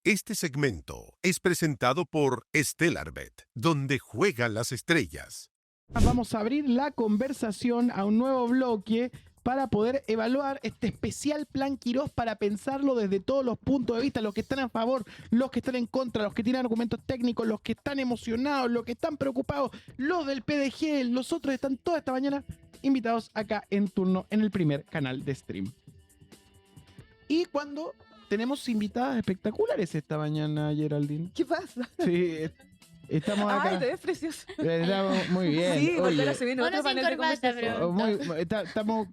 Este segmento es presentado por Stellarbet, donde juegan las estrellas. Vamos a abrir la conversación a un nuevo bloque para poder evaluar este especial plan Quirós, para pensarlo desde todos los puntos de vista, los que están a favor, los que están en contra, los que tienen argumentos técnicos, los que están emocionados, los que están preocupados, los del PDG, los otros están toda esta mañana invitados acá en turno en el primer canal de stream. Y cuando tenemos invitadas espectaculares esta mañana, Geraldine. ¿Qué pasa? Sí, estamos acá. Ay, te ves precioso. Estamos muy bien. Sí, porque Oye, ahora se viene Bueno, otro sin panel de corbata, conversación. estamos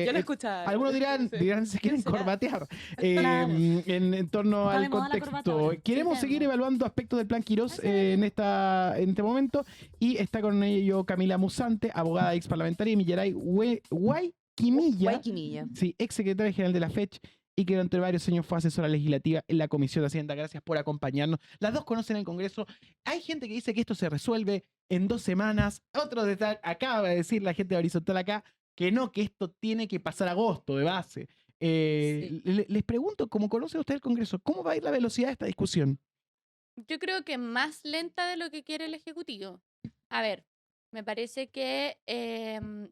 Yo lo escuchaba. algunos dirán se quieren ¿Quién será? corbatear Claro. en torno Está al de moda la contexto. corbata ahora. Queremos Sí, seguir tengo. evaluando aspectos del plan Quirós en este momento, y está con ello Camila Musante, abogada ex parlamentaria, y Millaray Guayquimilla, Guayquimilla. sí, ex secretaria general de la FECH, y que durante varios años fue asesora legislativa en la Comisión de Hacienda. Gracias por acompañarnos. Las dos conocen el Congreso. Hay gente que dice que esto se resuelve en 2 semanas. Otros acaba de decir la gente de Horizontal acá que no, que esto tiene que pasar a agosto de base. Sí. Les pregunto, como conoce usted el Congreso, ¿cómo va a ir la velocidad de esta discusión? Yo creo que más lenta de lo que quiere el Ejecutivo. A ver, me parece que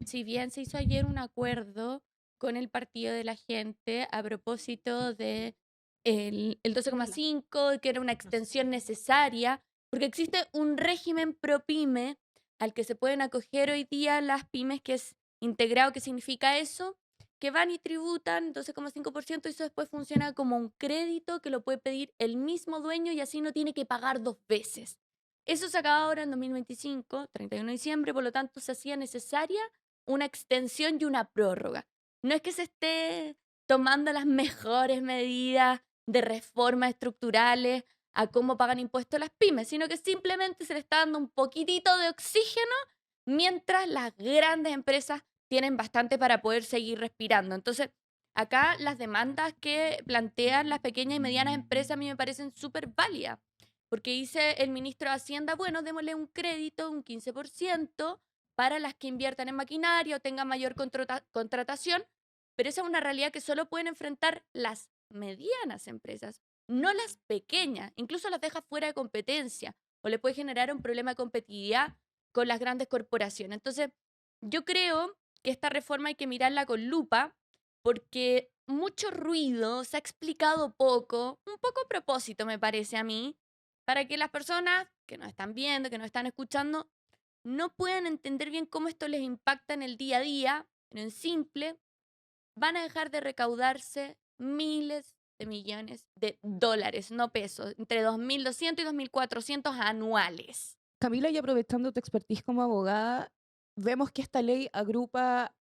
si bien se hizo ayer un acuerdo con el Partido de la Gente a propósito de el 12,5, que era una extensión necesaria, porque existe un régimen pro pyme al que se pueden acoger hoy día las pymes, que es integrado. ¿Qué significa eso? Que van y tributan 12,5%, y eso después funciona como un crédito que lo puede pedir el mismo dueño y así no tiene que pagar 2 veces. Eso se acaba ahora en 2025, 31 de diciembre, por lo tanto se hacía necesaria una extensión y una prórroga. No es que se esté tomando las mejores medidas de reformas estructurales a cómo pagan impuestos las pymes, sino que simplemente se le está dando un poquitito de oxígeno mientras las grandes empresas tienen bastante para poder seguir respirando. Entonces, acá las demandas que plantean las pequeñas y medianas empresas a mí me parecen súper válidas, porque dice el ministro de Hacienda, bueno, démosle un crédito, un 15%, para las que inviertan en maquinaria o tengan mayor contratación, pero esa es una realidad que solo pueden enfrentar las medianas empresas, no las pequeñas. Incluso las deja fuera de competencia o le puede generar un problema de competitividad con las grandes corporaciones. Entonces, yo creo que esta reforma hay que mirarla con lupa, porque mucho ruido, se ha explicado poco, un poco a propósito me parece a mí, para que las personas que nos están viendo, que nos están escuchando, no puedan entender bien cómo esto les impacta en el día a día. Pero en simple, van a dejar de recaudarse miles de millones de dólares, no pesos, entre 2.200 y 2.400 anuales. Camila, y aprovechando tu expertise como abogada, vemos que esta ley agrupa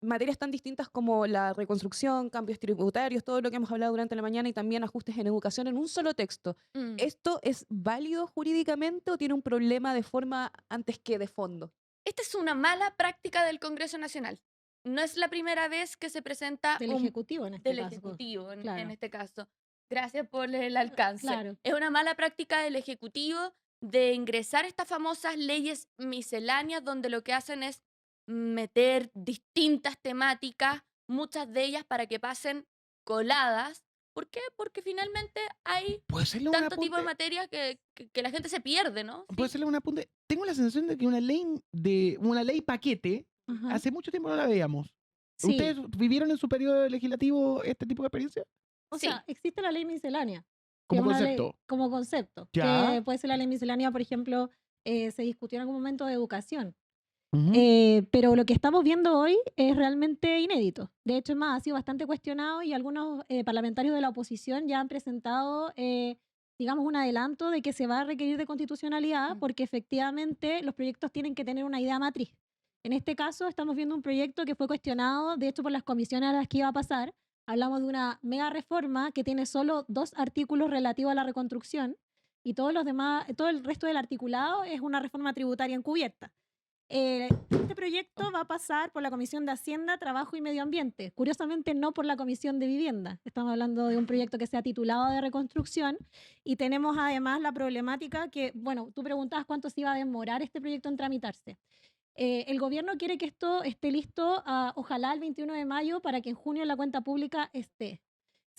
materias tan distintas como la reconstrucción, cambios tributarios, todo lo que hemos hablado durante la mañana, y también ajustes en educación en un solo texto. ¿Esto es válido jurídicamente o tiene un problema de forma antes que de fondo? Esta es una mala práctica del Congreso Nacional. No es la primera vez que se presenta Del Ejecutivo en este caso. Ejecutivo en Claro. este caso. Gracias por el alcance. Claro. Es una mala práctica del Ejecutivo de ingresar estas famosas leyes misceláneas, donde lo que hacen es meter distintas temáticas, muchas de ellas para que pasen coladas. ¿Por qué? Porque finalmente hay ¿Puedo hacerle un tanto tipo de apunte? materias que la gente se pierde, ¿no? ¿Puedo hacerle un apunte? Tengo la sensación de que una ley paquete, Ajá. hace mucho tiempo no la veíamos. Sí. ¿Ustedes vivieron en su periodo legislativo este tipo de experiencia? O Sí. sea, existe la ley miscelánea. Como que es una ley- concepto. como concepto. Ya. Que puede ser la ley miscelánea, por ejemplo, se discutió en algún momento de educación. Ujú. Pero lo que estamos viendo hoy es realmente inédito. De hecho, es más, ha sido bastante cuestionado, y algunos parlamentarios de la oposición ya han presentado, digamos, un adelanto de que se va a requerir de constitucionalidad, porque efectivamente los proyectos tienen que tener una idea matriz. En este caso, estamos viendo un proyecto que fue cuestionado, de hecho, por las comisiones a las que iba a pasar. Hablamos de una mega reforma que tiene solo 2 artículos relativos a la reconstrucción, y todos los demás, todo el resto del articulado es una reforma tributaria encubierta. Este proyecto va a pasar por la Comisión de Hacienda, Trabajo y Medio Ambiente. Curiosamente, no por la Comisión de Vivienda. Estamos hablando de un proyecto que se ha titulado de reconstrucción, y tenemos además la problemática que, bueno, tú preguntabas cuánto se iba a demorar este proyecto en tramitarse. El gobierno quiere que esto esté listo, ojalá el 21 de mayo, para que en junio la cuenta pública esté.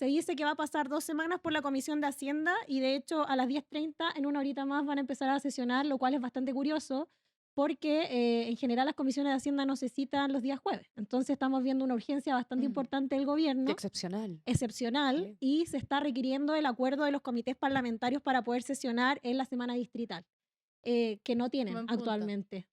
Se dice que va a pasar 2 semanas por la Comisión de Hacienda y de hecho a las 10:30, en una horita más, van a empezar a sesionar, lo cual es bastante curioso porque en general las comisiones de Hacienda no se citan los días jueves. Entonces estamos viendo una urgencia bastante importante del Qué gobierno, excepcional. excepcional, Sí. y se está requiriendo el acuerdo de los comités parlamentarios para poder sesionar en la semana distrital, que no tienen Buen punto. actualmente.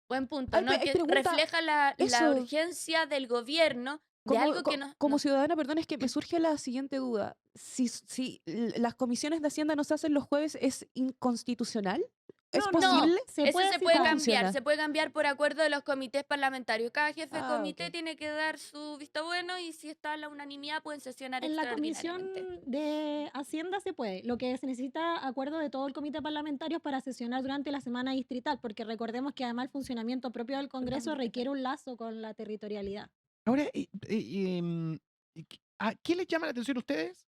Buen punto, Ay, ¿no? Que pregunta, refleja la eso, urgencia del gobierno de como, algo que como nos... ciudadana, perdón, es que me surge la siguiente duda. Si las comisiones de Hacienda no se hacen los jueves, ¿es inconstitucional? ¿Es No, no, posible? se Eso puede se puede ¿Cómo citar. cambiar, funciona? se puede cambiar por acuerdo de los comités parlamentarios. Cada jefe de Ah, comité ok. tiene que dar su visto bueno y si está la unanimidad pueden sesionar En la Comisión extraordinariamente. de Hacienda se puede. Lo que se necesita acuerdo de todo el comité parlamentario es para sesionar durante la semana distrital, porque recordemos que además el funcionamiento propio del Congreso Totalmente. requiere un lazo con la territorialidad. Ahora, ¿a qué les llama la atención a ustedes,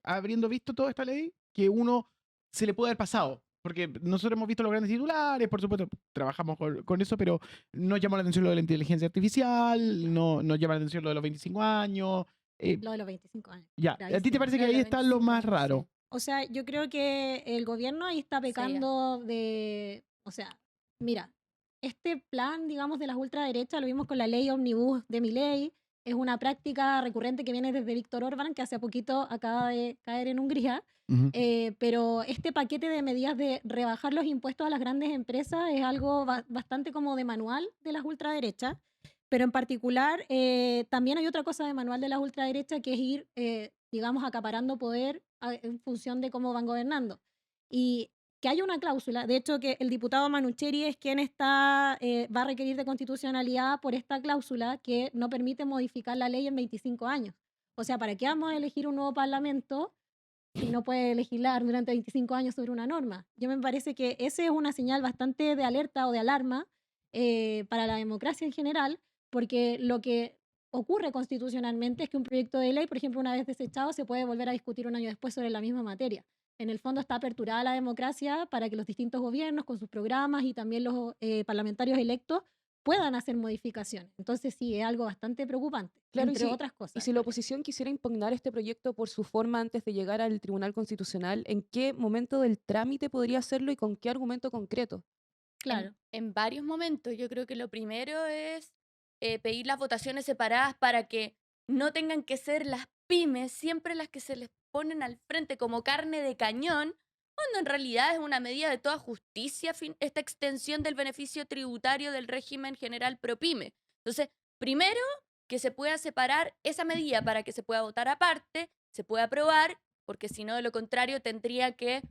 habiendo visto toda esta ley, que uno se le puede haber pasado? Porque nosotros hemos visto los grandes titulares, por supuesto, trabajamos con eso, pero nos llamó la atención lo de la inteligencia artificial, no nos llama la atención lo de los 25 años. Lo de los 25 años. Ya, ¿a ti te Gravísimo. parece que Lo de ahí los está lo 25 más años, sí. raro? O sea, yo creo que el gobierno ahí está Sí, ya. pecando de, o sea, mira, este plan, digamos, de las ultraderechas, lo vimos con la ley Omnibus de Milei, es una práctica recurrente que viene desde Víctor Orbán, que hace poquito acaba de caer en Hungría, Ujú. pero este paquete de medidas de rebajar los impuestos a las grandes empresas es algo bastante como de manual de las ultraderechas. Pero en particular, también hay otra cosa de manual de las ultraderechas que es ir, digamos, acaparando poder en función de cómo van gobernando. Y que haya una cláusula, de hecho que el diputado Manucheri es quien va a requerir de constitucionalidad por esta cláusula que no permite modificar la ley en 25 años. O sea, ¿para qué vamos a elegir un nuevo parlamento si no puede legislar durante 25 años sobre una norma? Yo me parece que esa es una señal bastante de alerta o de alarma para la democracia en general, porque lo que ocurre constitucionalmente es que un proyecto de ley, por ejemplo, una vez desechado, se puede volver a discutir un año después sobre la misma materia. En el fondo está aperturada la democracia para que los distintos gobiernos, con sus programas y también los parlamentarios electos, puedan hacer modificaciones. Entonces sí, es algo bastante preocupante, Claro, entre otras y cosas. si la oposición quisiera impugnar este proyecto por su forma antes de llegar al Tribunal Constitucional, ¿en qué momento del trámite podría hacerlo y con qué argumento concreto? Claro. En varios momentos. Yo creo que lo primero es pedir las votaciones separadas para que no tengan que ser las pymes siempre las que se les ponen al frente como carne de cañón, cuando en realidad es una medida de toda justicia esta extensión del beneficio tributario del régimen general pro pyme. Entonces, primero que se pueda separar esa medida para que se pueda votar aparte, se pueda aprobar, porque si no, de lo contrario, tendría que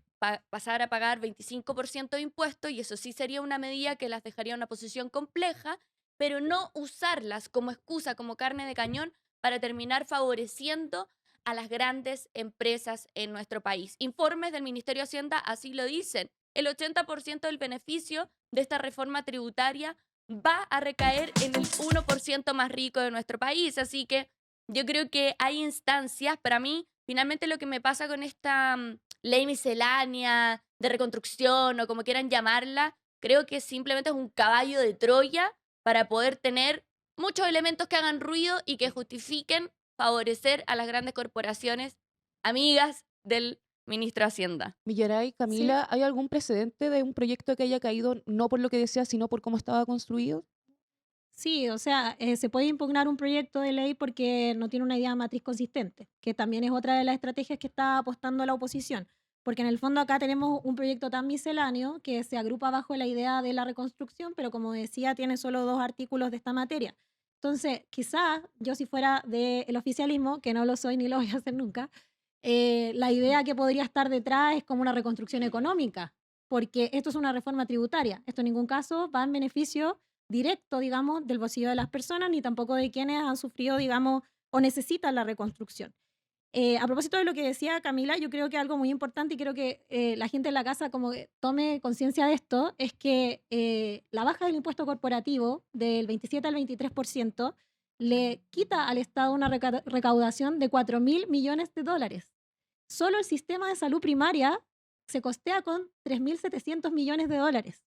pasar a pagar 25% de impuestos y eso sí sería una medida que las dejaría en una posición compleja, pero no usarlas como excusa, como carne de cañón para terminar favoreciendo a las grandes empresas en nuestro país. Informes del Ministerio de Hacienda así lo dicen. El 80% del beneficio de esta reforma tributaria va a recaer en el 1% más rico de nuestro país. Así que yo creo que hay instancias, para mí, finalmente lo que me pasa con esta ley miscelánea de reconstrucción o como quieran llamarla, creo que simplemente es un caballo de Troya para poder tener muchos elementos que hagan ruido y que justifiquen favorecer a las grandes corporaciones amigas del ministro de Hacienda. Millaray, Camila, ¿hay algún precedente de un proyecto que haya caído no por lo que decía, sino por cómo estaba construido? Sí, o sea, se puede impugnar un proyecto de ley porque no tiene una idea matriz consistente, que también es otra de las estrategias que está apostando la oposición, porque en el fondo acá tenemos un proyecto tan misceláneo que se agrupa bajo la idea de la reconstrucción, pero como decía, tiene solo 2 artículos de esta materia. Entonces, quizás yo si fuera del oficialismo, que no lo soy ni lo voy a hacer nunca, la idea que podría estar detrás es como una reconstrucción económica, porque esto es una reforma tributaria. Esto en ningún caso va en beneficio directo, digamos, del bolsillo de las personas, ni tampoco de quienes han sufrido, digamos, o necesitan la reconstrucción. A propósito de lo que decía Camila, yo creo que algo muy importante y creo que la gente en la casa como que tome conciencia de esto, es que la baja del impuesto corporativo del 27 al 23% le quita al Estado una recaudación de 4.000 millones de dólares. Solo el sistema de salud primaria se costea con 3.700 millones de dólares.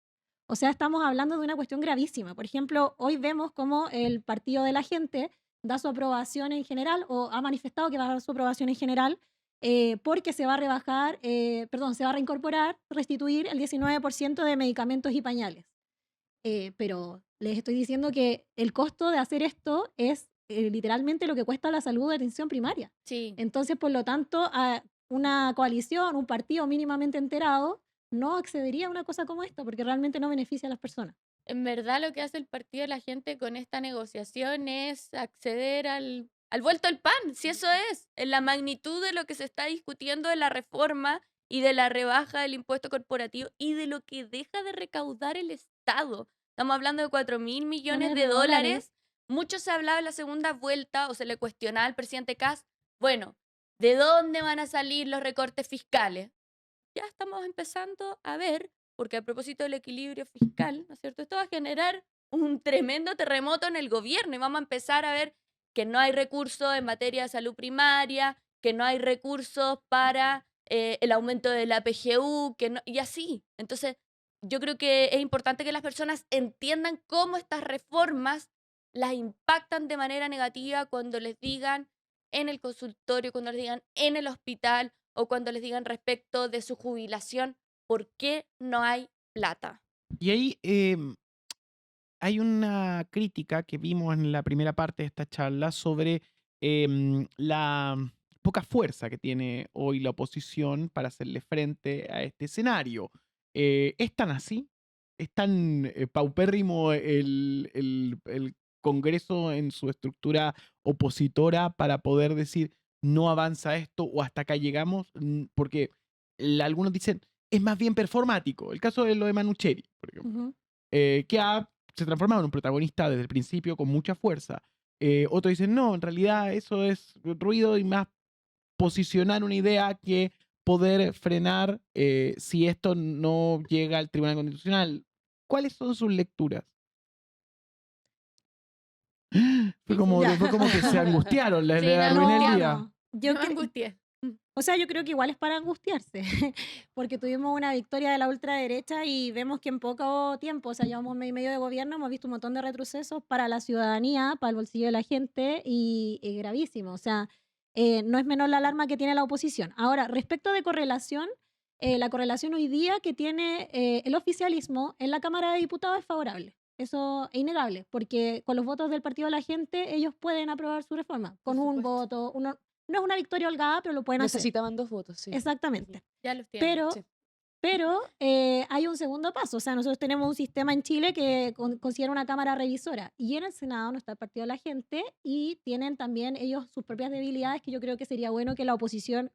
O sea, estamos hablando de una cuestión gravísima. Por ejemplo, hoy vemos cómo el Partido de la Gente da su aprobación en general o ha manifestado que va a dar su aprobación en general porque se va a rebajar, se va a reincorporar, restituir el 19% de medicamentos y pañales. Pero les estoy diciendo que el costo de hacer esto es literalmente lo que cuesta la salud de atención primaria. Sí. Entonces, por lo tanto, a una coalición, un partido mínimamente enterado, no accedería a una cosa como esta, porque realmente no beneficia a las personas. En verdad lo que hace el Partido de la Gente con esta negociación es acceder al vuelto al pan, si eso es, en la magnitud de lo que se está discutiendo de la reforma y de la rebaja del impuesto corporativo y de lo que deja de recaudar el Estado. Estamos hablando de 4.000 millones de dólares. Mucho se hablaba en la segunda vuelta o se le cuestionaba al presidente Kast, bueno, ¿de dónde van a salir los recortes fiscales? Ya estamos empezando a ver, porque a propósito del equilibrio fiscal, ¿no es cierto? Esto va a generar un tremendo terremoto en el gobierno y vamos a empezar a ver que no hay recursos en materia de salud primaria, que no hay recursos para el aumento de la PGU, y así. Entonces, yo creo que es importante que las personas entiendan cómo estas reformas las impactan de manera negativa cuando les digan en el consultorio, cuando les digan en el hospital o cuando les digan respecto de su jubilación, ¿por qué no hay plata? Y ahí hay una crítica que vimos en la primera parte de esta charla sobre la poca fuerza que tiene hoy la oposición para hacerle frente a este escenario. ¿Es tan así? ¿Es tan paupérrimo el Congreso en su estructura opositora para poder decir no avanza esto o hasta acá llegamos? Porque algunos dicen es más bien performático. El caso de lo de Manucheri, por ejemplo, se transformado en un protagonista desde el principio con mucha fuerza. Otros dicen, no, en realidad eso es ruido y más posicionar una idea que poder frenar si esto no llega al Tribunal Constitucional. ¿Cuáles son sus lecturas? Fue como que se angustiaron, les Sí, arruiné el no, día. Yo No me angustié. O sea, yo creo que igual es para angustiarse, porque tuvimos una victoria de la ultraderecha y vemos que en poco tiempo, o sea, llevamos mes y medio de gobierno, hemos visto un montón de retrocesos para la ciudadanía, para el bolsillo de la gente y gravísimo. O sea, no es menor la alarma que tiene la oposición. Ahora, respecto de correlación, la correlación hoy día que tiene el oficialismo en la Cámara de Diputados es favorable. Eso es innegable, porque con los votos del Partido de la Gente ellos pueden aprobar su reforma. Con Por un supuesto. voto, no es una victoria holgada, pero lo pueden hacer. Necesitaban 2 votos, sí. Exactamente. Ya los tienen. Pero, Sí. pero hay un segundo paso. O sea, nosotros tenemos un sistema en Chile que considera una cámara revisora. Y en el Senado no está el Partido de la Gente y tienen también ellos sus propias debilidades que yo creo que sería bueno que la oposición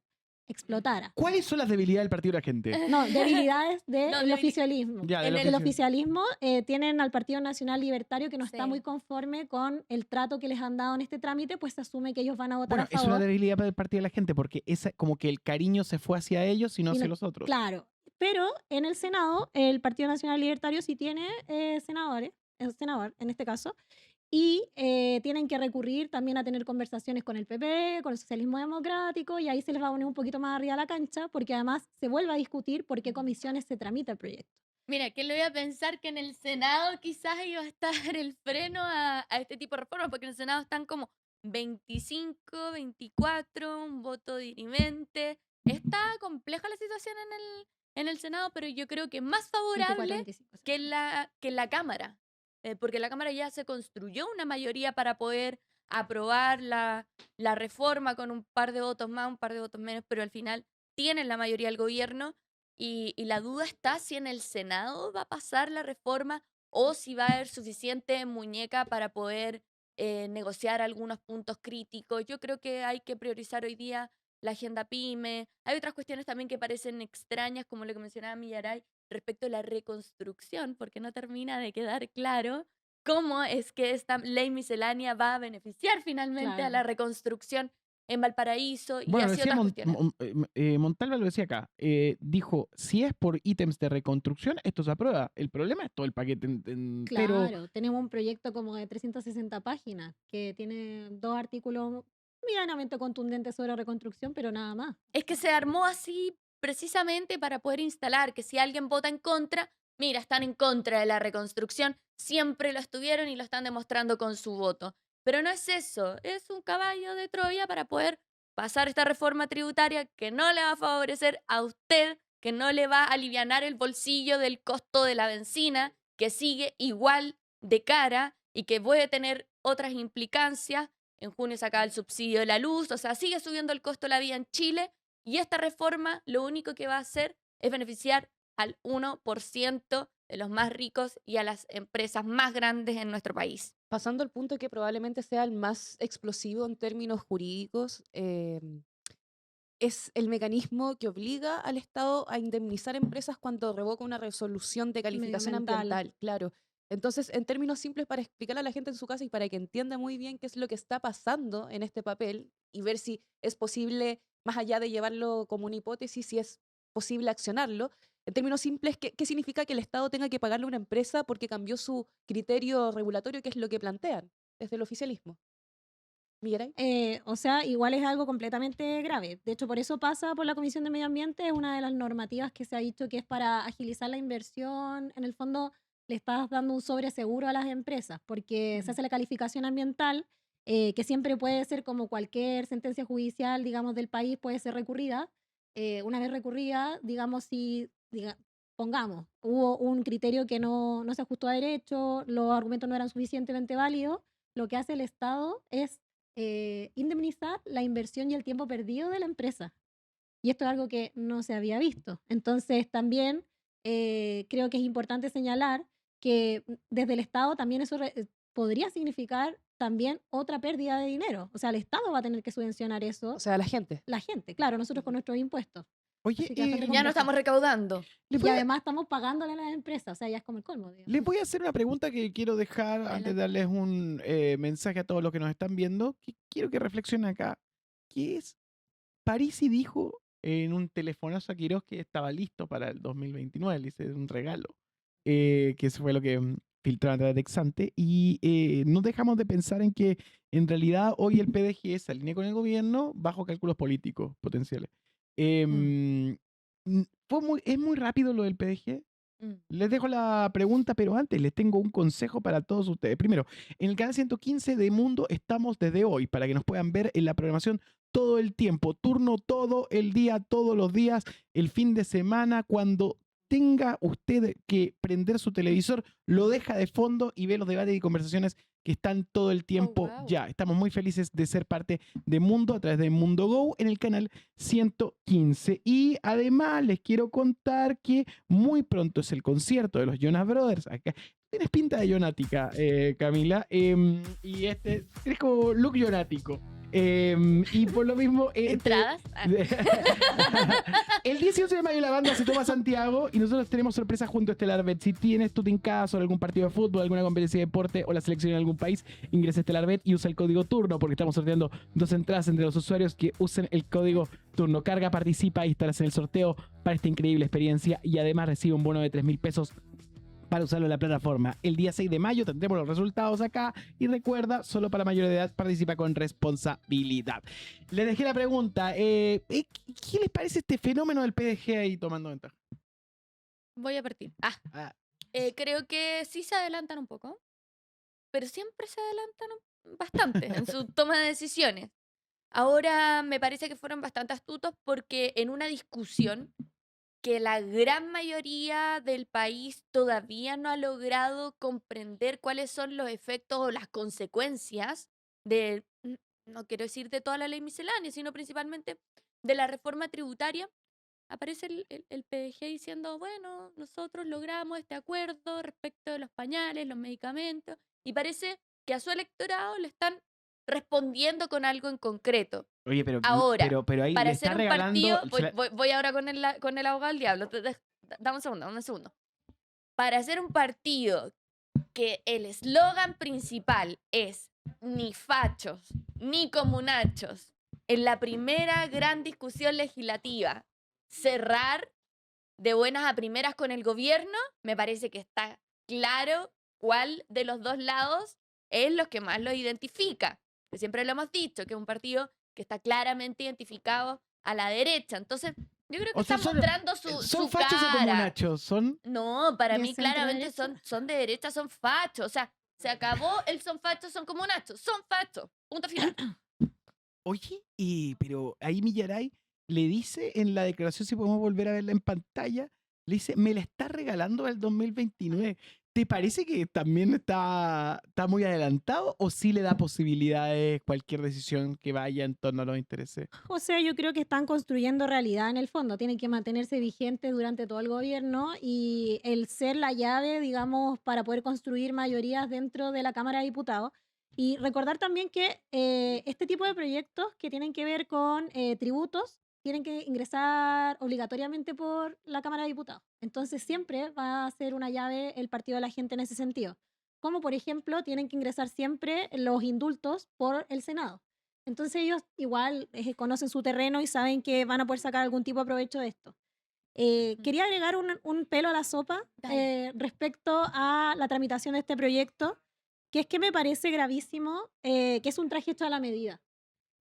explotara. ¿Cuáles son las debilidades del Partido de la Gente? No, debilidades del No, oficialismo. Ya, en El oficialismo tienen al Partido Nacional Libertario que no está Sí. muy conforme con el trato que les han dado en este trámite, pues se asume que ellos van a votar Bueno, a es favor. una debilidad del Partido de la Gente porque es como que el cariño se fue hacia ellos y no Y hacia no- los otros. Claro, pero en el Senado, el Partido Nacional Libertario sí tiene senadores, es senador en este caso, y tienen que recurrir también a tener conversaciones con el PP, con el socialismo democrático, y ahí se les va a poner un poquito más arriba la cancha, porque además se vuelve a discutir por qué comisiones se tramita el proyecto. Mira, ¿quién lo iba a pensar que en el Senado quizás iba a estar el freno a este tipo de reformas? Porque en el Senado están como 25, 24, un voto dirimente. Está compleja la situación en el Senado, pero yo creo que más 24, favorable 25. que la Cámara. Porque la Cámara ya se construyó una mayoría para poder aprobar la reforma con un par de votos más, un par de votos menos, pero al final tienen la mayoría del gobierno. Y la duda está si en el Senado va a pasar la reforma o si va a haber suficiente muñeca para poder negociar algunos puntos críticos. Yo creo que hay que priorizar hoy día la agenda PYME. Hay otras cuestiones también que parecen extrañas, como lo que mencionaba Millaray, respecto a la reconstrucción, porque no termina de quedar claro cómo es que esta ley miscelánea va a beneficiar finalmente a la Claro. reconstrucción en Valparaíso y Bueno, así decía otras cuestiones. Montalva lo decía acá. Dijo, si es por ítems de reconstrucción, esto se aprueba. El problema es todo el paquete entero. Claro, tenemos un proyecto como de 360 páginas que tiene 2 artículos medianamente contundentes sobre reconstrucción, pero nada más. Es que se armó así precisamente para poder instalar que si alguien vota en contra, mira, están en contra de la reconstrucción, siempre lo estuvieron y lo están demostrando con su voto. Pero no es eso, es un caballo de Troya para poder pasar esta reforma tributaria que no le va a favorecer a usted, que no le va a alivianar el bolsillo del costo de la benzina, que sigue igual de cara y que puede tener otras implicancias. En junio se acaba el subsidio de la luz, o sea, sigue subiendo el costo de la vida en Chile y esta reforma lo único que va a hacer es beneficiar al 1% de los más ricos y a las empresas más grandes en nuestro país. Pasando al punto que probablemente sea el más explosivo en términos jurídicos, es el mecanismo que obliga al Estado a indemnizar empresas cuando revoca una resolución de calificación Medioambiental. ambiental, claro. Entonces, en términos simples, para explicarle a la gente en su casa y para que entienda muy bien qué es lo que está pasando en este papel y ver si es posible, más allá de llevarlo como una hipótesis, si es posible accionarlo. En términos simples, ¿qué significa que el Estado tenga que pagarle a una empresa porque cambió su criterio regulatorio, que es lo que plantean desde el oficialismo? ¿Miguel? O sea, igual es algo completamente grave. De hecho, por eso pasa por la Comisión de Medio Ambiente. Es una de las normativas que se ha dicho que es para agilizar la inversión. En el fondo, le estás dando un sobreseguro a las empresas porque se hace la calificación ambiental, que siempre puede ser como cualquier sentencia judicial, digamos, del país, puede ser recurrida. Una vez recurrida, digamos, si, pongamos, hubo un criterio que no se ajustó a derecho, los argumentos no eran suficientemente válidos, lo que hace el Estado es indemnizar la inversión y el tiempo perdido de la empresa. Y esto es algo que no se había visto. Entonces, también creo que es importante señalar que desde el Estado también eso podría significar también otra pérdida de dinero. O sea, el Estado va a tener que subvencionar eso. O sea, la gente. La gente, claro, nosotros con nuestros impuestos. Oye, Así que bastante Ya no complejo. estamos recaudando. les Y voy a- además estamos pagándole a las empresas. O sea, ya es como el colmo. digamos. les voy a hacer una pregunta que quiero dejar antes de darles un mensaje a todos los que nos están viendo. Que quiero que reflexionen acá. Que es, Parisi dijo en un telefonazo a Quirós que estaba listo para el 2029. Le hice un regalo. Que eso fue lo que filtraron a través de Exante. Y no dejamos de pensar en que en realidad hoy el PDG se alinea con el gobierno bajo cálculos políticos potenciales. Es muy rápido lo del PDG. Les dejo la pregunta, pero antes les tengo un consejo para todos ustedes. Primero, en el canal 115 de Mundo estamos desde hoy para que nos puedan ver en la programación todo el tiempo, turno todo el día, todos los días, el fin de semana, cuando tenga usted que prender su televisor, lo deja de fondo y ve los debates y conversaciones que están todo el tiempo wow. ya. Estamos muy felices de ser parte de Mundo a través de Mundo Go en el canal 115. Y además les quiero contar que muy pronto es el concierto de los Jonas Brothers. Acá tienes pinta de jonática, Camila. Y eres como look jonático. Y por lo mismo... ¿Entradas? El 18 de mayo la banda se toma a Santiago y nosotros tenemos sorpresas junto a Estelar Bet. Si tienes tu team sobre algún partido de fútbol, alguna competencia de deporte o la selección en algún país, ingresa a Estelar Bet y usa el código turno porque estamos sorteando 2 entradas entre los usuarios que usen el código turno. Carga, participa y estarás en el sorteo para esta increíble experiencia y además recibe un bono de 3.000 pesos para usarlo en la plataforma. El día 6 de mayo tendremos los resultados acá y recuerda, solo para mayores de edad, participa con responsabilidad. Le dejé la pregunta, ¿qué les parece este fenómeno del PDG ahí tomando ventaja? Voy a partir. Ah, Creo que sí se adelantan un poco, pero siempre se adelantan bastante en su toma de decisiones. Ahora me parece que fueron bastante astutos porque en una discusión que la gran mayoría del país todavía no ha logrado comprender cuáles son los efectos o las consecuencias de, no quiero decir de toda la ley miscelánea, sino principalmente de la reforma tributaria, aparece el PDG diciendo, bueno, nosotros logramos este acuerdo respecto de los pañales, los medicamentos, y parece que a su electorado le están respondiendo con algo en concreto. oye, pero ahí Para le está hacer un regalando... partido, voy ahora con el abogado del diablo. Dame un segundo. Para hacer un partido que el eslogan principal es ni fachos, ni comunachos, en la primera gran discusión legislativa, cerrar de buenas a primeras con el gobierno, me parece que está claro cuál de los dos lados es lo que más lo identifica. Que siempre lo hemos dicho, que es un partido que está claramente identificado a la derecha. Entonces, yo creo que O sea, están mostrando su ¿son fachos cara. o comunachos? Son... No, para ¿De mí centro claramente derecha? son de derecha, son fachos. O sea, Se acabó el son fachos, son como Nacho. Son fachos. Punto final. Oye, pero ahí Millaray le dice en la declaración, si podemos volver a verla en pantalla, le dice, me la está regalando el 2029. ¿Te parece que también está muy adelantado o sí le da posibilidades cualquier decisión que vaya en torno a los intereses? O sea, yo creo que están construyendo realidad en el fondo. Tienen que mantenerse vigentes durante todo el gobierno y el ser la llave, digamos, para poder construir mayorías dentro de la Cámara de Diputados. Y recordar también que este tipo de proyectos que tienen que ver con tributos tienen que ingresar obligatoriamente por la Cámara de Diputados. Entonces siempre va a ser una llave el Partido de la Gente en ese sentido. Como por ejemplo, tienen que ingresar siempre los indultos por el Senado. Entonces ellos igual conocen su terreno y saben que van a poder sacar algún tipo de provecho de esto. Quería agregar un pelo a la sopa respecto a la tramitación de este proyecto, que es que me parece gravísimo, que es un traje hecho a la medida.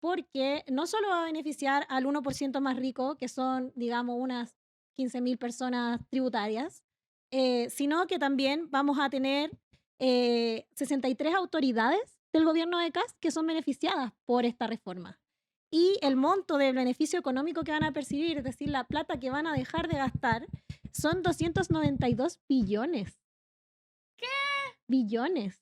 Porque no solo va a beneficiar al 1% más rico, que son, digamos, unas 15.000 personas tributarias, sino que también vamos a tener 63 autoridades del gobierno de Kast que son beneficiadas por esta reforma. Y el monto del beneficio económico que van a percibir, es decir, la plata que van a dejar de gastar, son 292 billones. ¿Qué? Billones.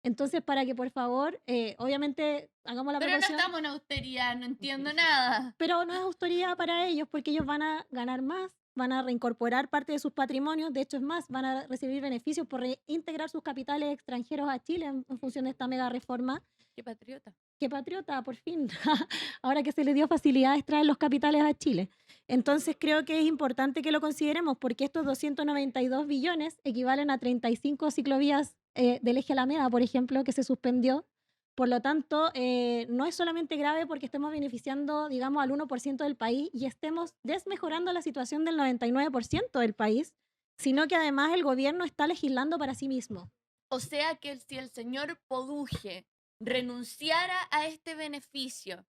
Entonces, para que por favor, obviamente, hagamos la Pero no proporción. estamos en austeridad, no entiendo nada. Pero no es autoridad para ellos porque ellos van a ganar más, van a reincorporar parte de sus patrimonios, de hecho es más, van a recibir beneficios por reintegrar sus capitales extranjeros a Chile en función de esta mega reforma. Qué patriota. Qué patriota, por fin. Ahora que se les dio facilidades traer los capitales a Chile. Entonces creo que es importante que lo consideremos porque estos 292 billones equivalen a 35 ciclovías del eje Alameda, por ejemplo, que se suspendió. Por lo tanto, no es solamente grave porque estemos beneficiando, digamos, al 1% del país y estemos desmejorando la situación del 99% del país, sino que además el gobierno está legislando para sí mismo. O sea que si el señor Poduje renunciara a este beneficio,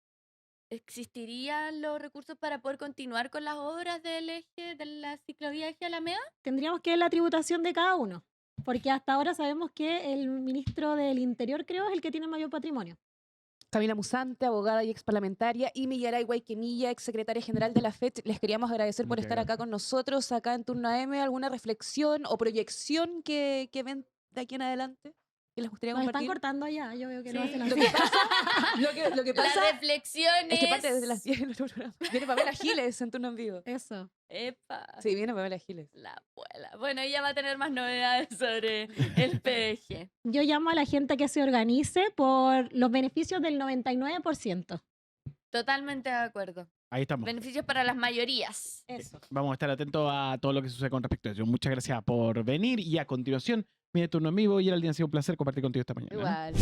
¿existirían los recursos para poder continuar con las obras del eje, de la ciclovía eje Alameda? Tendríamos que ver la tributación de cada uno, porque hasta ahora sabemos que el ministro del Interior, creo, es el que tiene mayor patrimonio. Camila Musante, abogada y exparlamentaria, y Millaray Guayquimilla, exsecretaria general de la FET. Les queríamos agradecer por Muchas estar acá con nosotros, acá en Turno AM. ¿Alguna reflexión o proyección que ven de aquí en adelante? ¿Que les gustaría Nos están compartir? cortando ya, yo veo que lo Sí. hacen Lo así. que pasa, lo que pasa La reflexión es que parte desde las 10 en el programa. Viene Pamela Giles en Turno en Vivo. Eso. Epa. Sí, viene Pamela Giles. La abuela. Bueno, ella va a tener más novedades sobre el PDG. Yo llamo a la gente que se organice por los beneficios del 99%. Totalmente de acuerdo. Ahí estamos. Beneficios para las mayorías. Eso. Vamos a estar atentos a todo lo que sucede con respecto a ello. Muchas gracias por venir y a continuación viene Turno en Vivo y era el día ha sido un placer compartir contigo esta mañana. Igual.